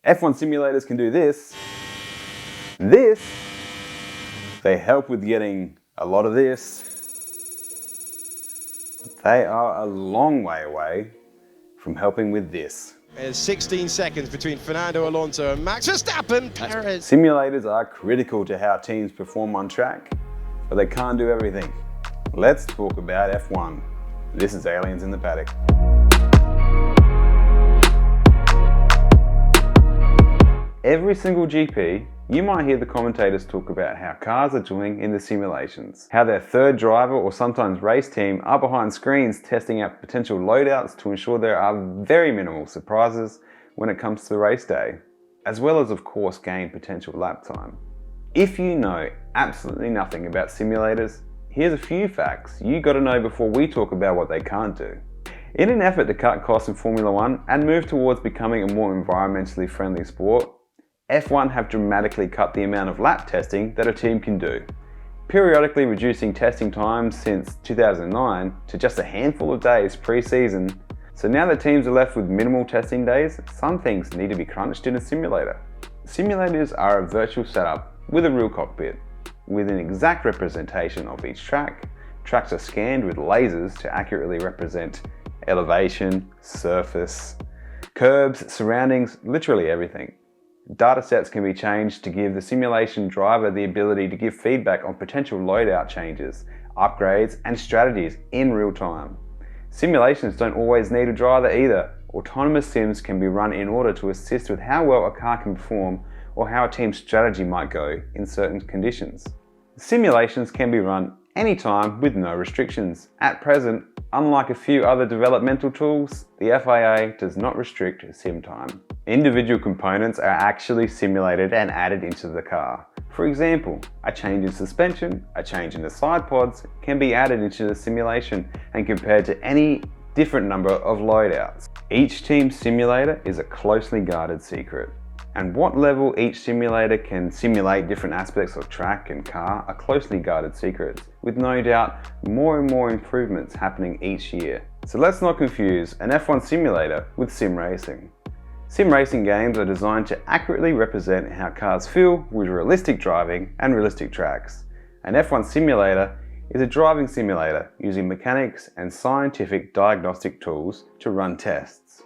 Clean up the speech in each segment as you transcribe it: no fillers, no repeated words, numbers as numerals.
F1 simulators can do this. They help with getting a lot of this. They are a long way away from helping with this. There's 16 seconds between Fernando Alonso and Max Verstappen. Perez. Simulators are critical to how teams perform on track, but they can't do everything. Let's talk about F1. This is Aliens in the Paddock. Every single GP, you might hear the commentators talk about how cars are doing in the simulations, how their third driver or sometimes race team are behind screens testing out potential loadouts to ensure there are very minimal surprises when it comes to the race day, as well as of course gain potential lap time. If you know absolutely nothing about simulators, here's a few facts you got to know before we talk about what they can't do. In an effort to cut costs in Formula 1 and move towards becoming a more environmentally friendly sport, F1 have dramatically cut the amount of lap testing that a team can do, periodically reducing testing times since 2009 to just a handful of days pre-season. So now that teams are left with minimal testing days, some things need to be crunched in a simulator. Simulators are a virtual setup with a real cockpit, with an exact representation of each track. Tracks are scanned with lasers to accurately represent elevation, surface, curbs, surroundings, literally everything. Data sets can be changed to give the simulation driver the ability to give feedback on potential loadout changes, upgrades, and strategies in real time. Simulations don't always need a driver either. Autonomous sims can be run in order to assist with how well a car can perform or how a team's strategy might go in certain conditions. Simulations can be run anytime with no restrictions. At present, unlike a few other developmental tools, the FIA does not restrict sim time. Individual components are actually simulated and added into the car. For example, a change in suspension, a change in the side pods can be added into the simulation and compared to any different number of loadouts. Each team simulator is a closely guarded secret. And what level each simulator can simulate different aspects of track and car are closely guarded secrets, with no doubt more and more improvements happening each year. So let's not confuse an F1 simulator with sim racing. Sim racing games are designed to accurately represent how cars feel with realistic driving and realistic tracks. An F1 simulator is a driving simulator using mechanics and scientific diagnostic tools to run tests.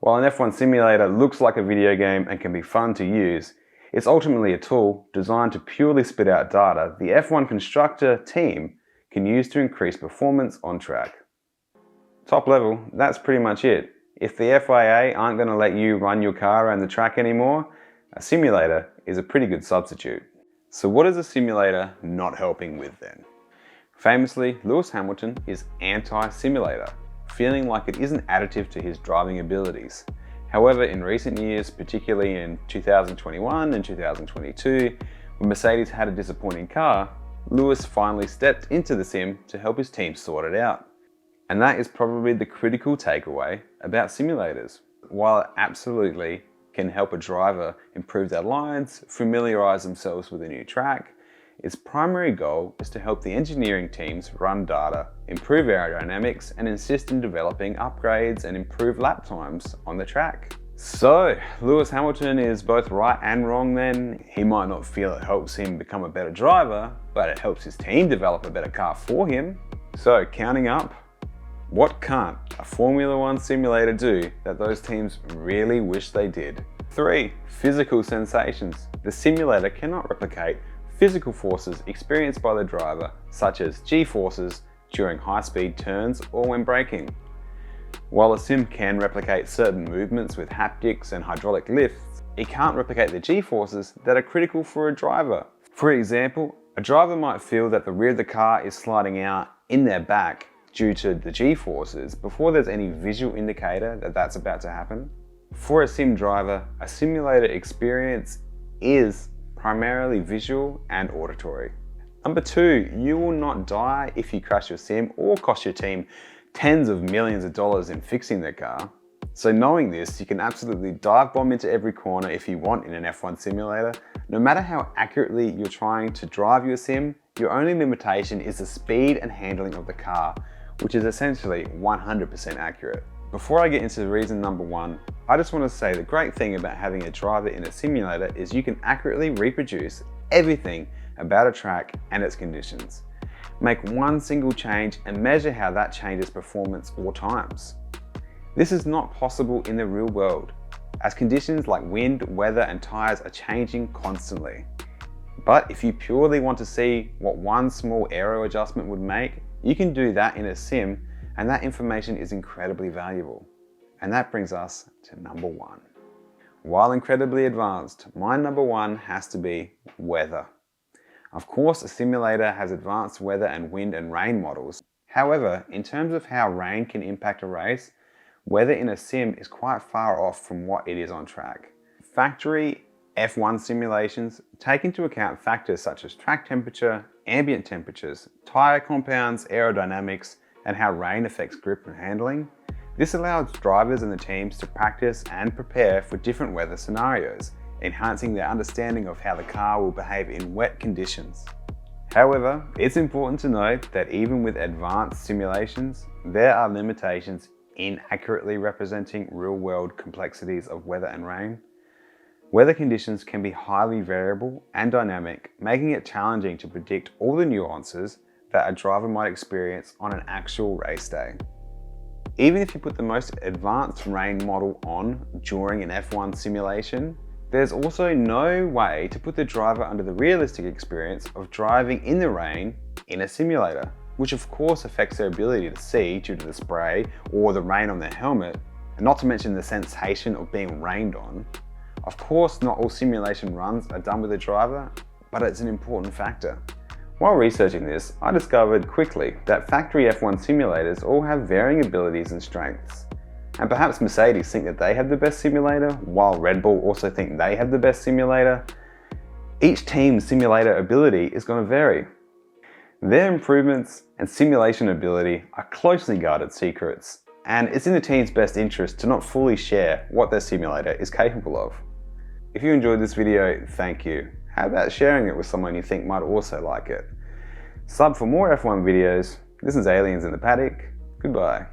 While an F1 simulator looks like a video game and can be fun to use, it's ultimately a tool designed to purely spit out data the F1 Constructor team can use to increase performance on track. Top level, that's pretty much it. If the FIA aren't going to let you run your car around the track anymore, a simulator is a pretty good substitute. So what is a simulator not helping with then? Famously, Lewis Hamilton is anti-simulator, feeling like it isn't additive to his driving abilities. However, in recent years, particularly in 2021 and 2022, when Mercedes had a disappointing car, Lewis finally stepped into the sim to help his team sort it out. And that is probably the critical takeaway about simulators. While it absolutely can help a driver improve their lines, familiarize themselves with a new track, its primary goal is to help the engineering teams run data, improve aerodynamics, and assist in developing upgrades and improve lap times on the track. So, Lewis Hamilton is both right and wrong then. He might not feel it helps him become a better driver, but it helps his team develop a better car for him. So, counting up, what can't a Formula 1 simulator do that those teams really wish they did? 3. Physical sensations. The simulator cannot replicate physical forces experienced by the driver, such as G-forces during high-speed turns or when braking. While a sim can replicate certain movements with haptics and hydraulic lifts, it can't replicate the G-forces that are critical for a driver. For example, a driver might feel that the rear of the car is sliding out in their back due to the G-forces before there's any visual indicator that that's about to happen. For a sim driver, a simulator experience is primarily visual and auditory. Number 2, you will not die if you crash your sim or cost your team tens of millions of dollars in fixing their car. So knowing this, you can absolutely dive bomb into every corner if you want in an F1 simulator. No matter how accurately you're trying to drive your sim, your only limitation is the speed and handling of the car, which is essentially 100% accurate. Before I get into reason number 1, I just want to say the great thing about having a driver in a simulator is you can accurately reproduce everything about a track and its conditions. Make one single change and measure how that changes performance or times. This is not possible in the real world, as conditions like wind, weather and tyres are changing constantly. But if you purely want to see what one small aero adjustment would make, you can do that in a sim, and that information is incredibly valuable. And that brings us to number 1. While incredibly advanced, my number 1 has to be weather. Of course, a simulator has advanced weather and wind and rain models. However, in terms of how rain can impact a race, weather in a sim is quite far off from what it is on track. Factory F1 simulations take into account factors such as track temperature, ambient temperatures, tyre compounds, aerodynamics, and how rain affects grip and handling. This allows drivers and the teams to practice and prepare for different weather scenarios, enhancing their understanding of how the car will behave in wet conditions. However, it's important to note that even with advanced simulations, there are limitations in accurately representing real-world complexities of weather and rain. Weather conditions can be highly variable and dynamic, making it challenging to predict all the nuances that a driver might experience on an actual race day. Even if you put the most advanced rain model on during an F1 simulation, there's also no way to put the driver under the realistic experience of driving in the rain in a simulator, which of course affects their ability to see due to the spray or the rain on their helmet, and not to mention the sensation of being rained on. Of course, not all simulation runs are done with a driver, but it's an important factor. While researching this, I discovered quickly that factory F1 simulators all have varying abilities and strengths. And perhaps Mercedes think that they have the best simulator, while Red Bull also think they have the best simulator. Each team's simulator ability is going to vary. Their improvements and simulation ability are closely guarded secrets, and it's in the team's best interest to not fully share what their simulator is capable of. If you enjoyed this video, thank you. How about sharing it with someone you think might also like it? Sub for more F1 videos. This is Aliens in the Paddock. Goodbye.